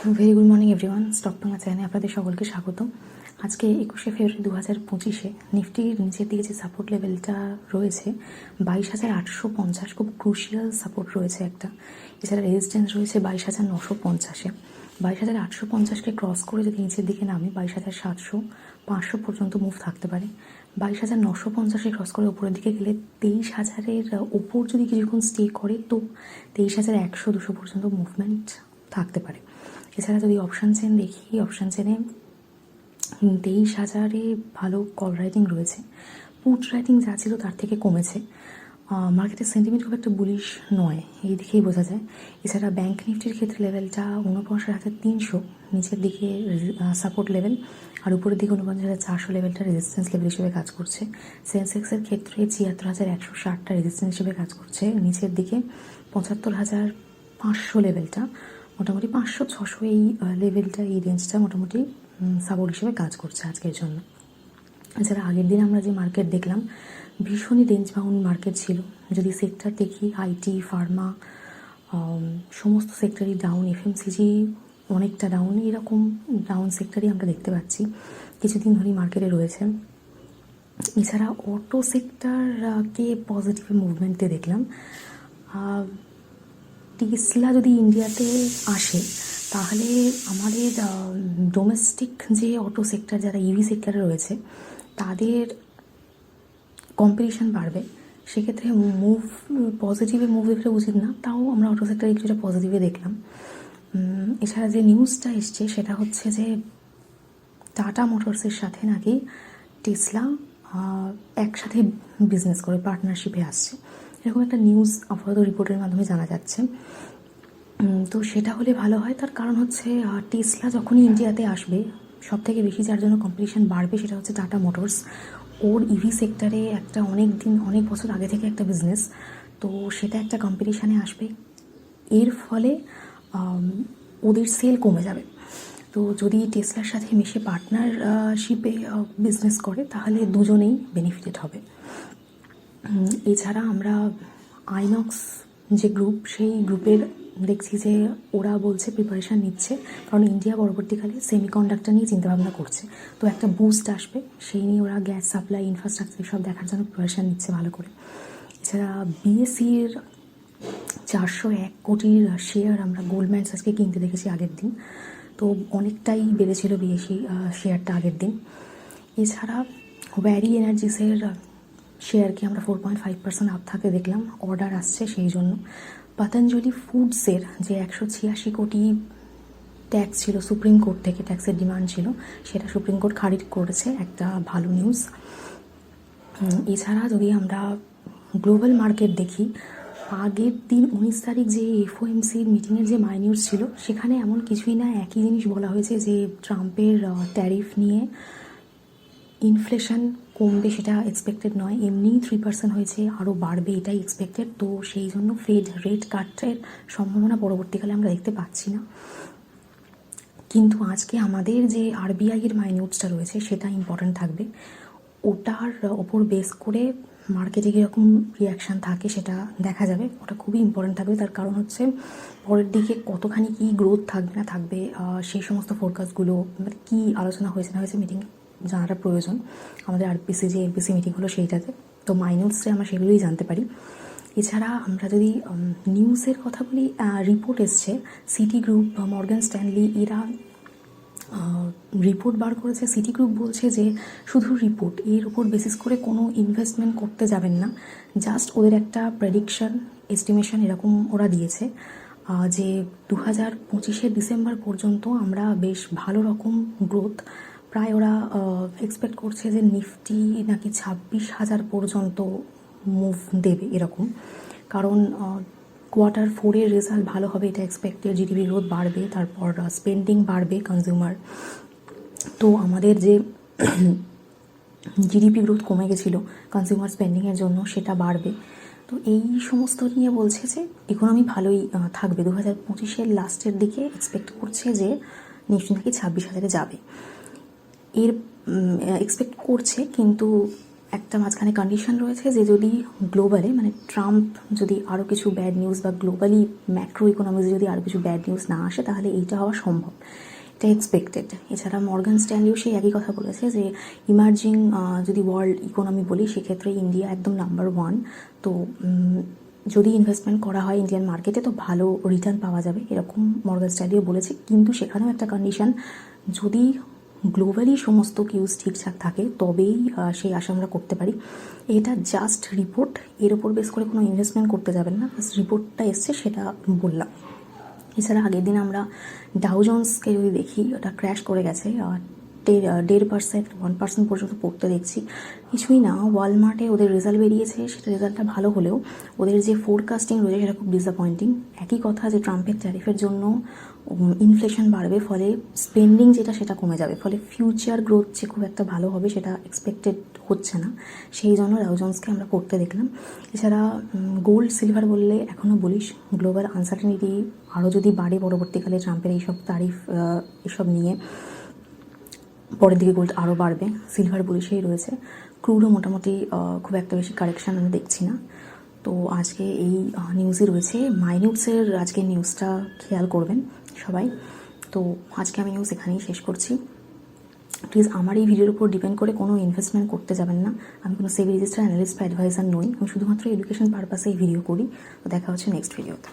Very good morning everyone, stock Bangla চ্যানেলে আপনাদের সকলকে স্বাগতম। আজকে 21শে ফেব্রুয়ারি 2025-এ নিফটির নিচের দিকে যে সাপোর্ট লেভেলটা রয়েছে 22,850, খুব ক্রুশিয়াল সাপোর্ট রয়েছে একটা। এছাড়া রেজিস্ট্যান্স রয়েছে 22,950-এ। 22,850-কে ক্রস করে যদি নিচের দিকে নামে 22,700, 500 পর্যন্ত মুভ থাকতে পারে। 22,950-এ ক্রস করে উপরের দিকে গেলে 23,000-এর ওপর যদি কিছুক্ষণ স্টে করে তো 23,100, 200 পর্যন্ত মুভমেন্ট থাকতে পারে। এছাড়া যদি অপশান চেন দেখি, অপশান চেনে 23,000-এ ভালো কল রাইটিং রয়েছে। পুট রাইটিং যা ছিল তার থেকে কমেছে। মার্কেটের সেন্টিমেন্ট খুব একটা বুলিশ নয়, এই দিকেই বোঝা যায়। এছাড়া ব্যাঙ্ক নিফটির ক্ষেত্রে লেভেলটা 49,300 নিচের দিকে সাপোর্ট লেভেল, আর উপরের দিকে 49,400 লেভেলটা রেজিস্ট্যান্স লেভেল হিসেবে কাজ করছে। সেন্সেক্সের ক্ষেত্রে 76,160টা রেজিস্ট্যান্স হিসেবে কাজ করছে। নিচের দিকে 75,500 লেভেলটা, মোটামুটি 500-600 এই লেভেলটা, এই রেঞ্জটা মোটামুটি সাপোর্ট হিসেবে কাজ করছে আজকের জন্য। এছাড়া আগের দিন আমরা যে মার্কেট দেখলাম ভীষণই রেঞ্জ বাউন্ড মার্কেট ছিল। যদি সেক্টর দেখি, আইটি, ফার্মা, সমস্ত সেক্টরই ডাউন, এফএমসিজি অনেকটা ডাউন, এরকম ডাউন সেক্টরই আমরা দেখতে পাচ্ছি কিছুদিন ধরেই মার্কেটে রয়েছে। এছাড়া অটো সেক্টরকে পজিটিভ মুভমেন্টে দেখলাম। টেসলা যদি ইন্ডিয়াতে আসে তাহলে আমাদের ডোমেস্টিক যে অটো সেক্টর, যারা ইভি সেক্টরে রয়েছে, তাদের কম্পিটিশান বাড়বে। সেক্ষেত্রে পজিটিভে মুভ দেখলে উচিত না, তাও আমরা অটো সেক্টরে কিছুটা পজিটিভে দেখলাম। এছাড়া যে নিউজটা এসছে সেটা হচ্ছে যে টাটা মোটরসের সাথে নাকি টেসলা একসাথে বিজনেস করে পার্টনারশিপে আসছে, এরকম একটা নিউজ আপাতত রিপোর্টের মাধ্যমে জানা যাচ্ছে। তো সেটা হলে ভালো হয়। তার কারণ হচ্ছে টেসলা যখনই ইন্ডিয়াতে আসবে সব থেকে বেশি যার জন্য কম্পিটিশান বাড়বে সেটা হচ্ছে টাটা মোটরস। ওর ইভি সেক্টরে একটা অনেক বছর আগে থেকে একটা বিজনেস, তো সেটা একটা কম্পিটিশানে আসবে। এর ফলে ওদের সেল কমে যাবে। তো যদি টেসলার সাথে মিশে পার্টনারশিপে বিজনেস করে তাহলে দুজনেই বেনিফিটেড হবে। এছাড়া আমরা আইনক্স যে গ্রুপ, সেই গ্রুপের দেখছি যে ওরা বলছে প্রিপারেশান নিচ্ছে, কারণ ইন্ডিয়া পরবর্তীকালে সেমিকন্ডাক্টর নিয়ে চিন্তাভাবনা করছে, তো একটা বুস্ট আসবে, সেই নিয়ে ওরা গ্যাস সাপ্লাই, ইনফ্রাস্ট্রাকচার সব দেখার জন্য প্রিপারেশান নিচ্ছে ভালো করে। এছাড়া বিএসসির 401 কোটির শেয়ার আমরা গোল্ডম্যান সাচকে কিনতে দেখেছি আগের দিন, তো অনেকটাই বেড়েছিল বিএসসি শেয়ারটা আগের দিন। এছাড়া ভ্যারি এনার্জিসের শেয়ারকে আমরা 4.5% আপ থাকতে দেখলাম, অর্ডার আসছে সেই জন্য। পতঞ্জলি ফুডসের যে 186 কোটি ট্যাক্স ছিল সুপ্রিম কোর্ট থেকে, ট্যাক্সের ডিমান্ড ছিল, সেটা সুপ্রিম কোর্ট খারিজ করেছে, একটা ভালো নিউজ। এছাড়া যদি আমরা গ্লোবাল মার্কেট দেখি, আগের দিন 19 তারিখ যে এফওএমসির মিটিংয়ের যে মাইনিউজ ছিল সেখানে এমন কিছুই না, একই জিনিস বলা হয়েছে যে ট্রাম্পের ট্যারিফ নিয়ে ইনফ্লেশন কমবে, সেটা এক্সপেক্টেড নয়, এমনিই 3% হয়েছে, আরও বাড়বে এটাই এক্সপেক্টেড। তো সেই জন্য ফেড রেট কাটের সম্ভাবনা পরবর্তীকালে আমরা দেখতে পাচ্ছি না। কিন্তু আজকে আমাদের যে আরবিআইয়ের মাইনিউজটা রয়েছে সেটা ইম্পর্ট্যান্ট থাকবে, ওটার ওপর বেস করে মার্কেটে কীরকম রিয়াকশান থাকে সেটা দেখা যাবে, ওটা খুবই ইম্পর্ট্যান্ট থাকবে। তার কারণ হচ্ছে পরের দিকে কতখানি কী গ্রোথ থাকবে না থাকবে, সেই সমস্ত ফোরকাস্টগুলো, মানে কী আলোচনা হয়েছে না হয়েছে মিটিংয়ে জানাটা প্রয়োজন। আমাদের আরপিসি যে এমপিসি মিটিং হলো সেইটাতে, তো মাইনিউজে আমরা সেগুলোই জানতে পারি। এছাড়া আমরা যদি নিউজের কথা বলি, রিপোর্ট এসছে, সিটি গ্রুপ, মর্গান স্ট্যানলি, এরা রিপোর্ট বার করেছে। সিটি গ্রুপ বলছে যে শুধু রিপোর্ট, এর উপর বেসিস করে কোনো ইনভেস্টমেন্ট করতে যাবেন না, জাস্ট ওদের একটা প্রেডিকশন, এস্টিমেশন এরকম ওরা দিয়েছে যে 2025 ডিসেম্বর পর্যন্ত আমরা বেশ ভালো রকম গ্রোথ, প্রায় ওরা এক্সপেক্ট করছে যে নিফটি নাকি 26,000 পর্যন্ত মুভ দেবে এরকম, কারণ Q4 রেজাল্ট ভালো হবে এটা এক্সপেক্টেড, জিডিপি গ্রোথ বাড়বে, তারপর স্পেন্ডিং বাড়বে কনজিউমার। তো আমাদের যে জিডিপি গ্রোথ কমে গেছিলো কনজিউমার স্পেন্ডিংয়ের জন্য, সেটা বাড়বে। তো এই সমস্ত নিয়ে বলছে যে ইকোনমি ভালোই থাকবে। 2025 লাস্টের দিকে এক্সপেক্ট করছে যে নিফটি নাকি 26,000-এ যাবে, এর এক্সপেক্ট করছে, কিন্তু একটা মাঝখানে কন্ডিশন রয়েছে যে যদি গ্লোবালে মানে ট্রাম্প যদি আরও কিছু ব্যাড নিউজ বা গ্লোবালি ম্যাক্রো ইকোনমিক্স যদি আরও কিছু ব্যাড নিউজ না আসে তাহলে এইটা হওয়া সম্ভব, এটা এক্সপেক্টেড। এছাড়া মর্গান স্ট্যানলিও সেই একই কথা বলেছে যে ইমার্জিং যদি ওয়ার্ল্ড ইকোনমি বলি সেক্ষেত্রে ইন্ডিয়া একদম নাম্বার 1। তো যদি ইনভেস্টমেন্ট করা হয় ইন্ডিয়ান মার্কেটে তো ভালো রিটার্ন পাওয়া যাবে, এরকম মর্গান স্ট্যানলিও বলেছে। কিন্তু সেখানেও একটা কন্ডিশন, যদি গ্লোবালি সমস্ত কিউজ ঠিকঠাক থাকে তবেই সেই আশা আমরা করতে পারি। এটা জাস্ট রিপোর্ট, এর ওপর বেস করে কোনো ইনভেস্টমেন্ট করতে যাবেন না, জাস্ট রিপোর্টটা এসছে সেটা বললাম। এছাড়া আগের দিন আমরা ডাউ জোন্সকে যদি দেখি ওটা ক্র্যাশ করে গেছে, 1.5% 1% পর্যন্ত পড়তে দেখছি। কিছুই না, ওয়ালমার্টে ওদের রেজাল্ট বেরিয়েছে, সেটা রেজাল্টটা ভালো হলেও ওদের যে ফোরকাস্টিং রয়েছে সেটা খুব ডিসঅ্যাপয়েন্টিং। একই কথা যে ট্রাম্পের ট্যারিফের জন্য ইনফ্লেশন বাড়বে, ফলে স্পেন্ডিং যেটা সেটা কমে যাবে, ফলে ফিউচার গ্রোথ যে খুব একটা ভালো হবে সেটা এক্সপেক্টেড হচ্ছে না, সেই জন্য ডাউ জোন্সকে আমরা পড়তে দেখলাম। এছাড়া গোল্ড সিলভার বললে এখনও বলিস গ্লোবাল আনসার্টেনিটি আরও যদি বাড়ে পরবর্তীকালে ট্রাম্পের এইসব তারিফ এসব নিয়ে, পরের দিকে গোল্ড আরও বাড়বে, সিলভার বলিসেই রয়েছে। ক্রুডও মোটামুটি খুব একটা বেশি কারেকশান আমি দেখছি না। তো আজকে এই নিউজই রয়েছে। মাইনিউটসের আজকে নিউজটা খেয়াল করবেন সবাই। তো আজকে আমি নিউজ এখানেই শেষ করছি। প্লিজ আমার এই ভিডিওর উপর ডিপেন্ড করে কোনো ইনভেস্টমেন্ট করতে যাবেন না। আমি কোনো সেবি রেজিস্টার অ্যানালিস্ট বা অ্যাডভাইজার নই, আমি শুধুমাত্র এডুকেশন পারপাসে এই ভিডিও করি। তো দেখা হচ্ছে নেক্সট ভিডিওতে।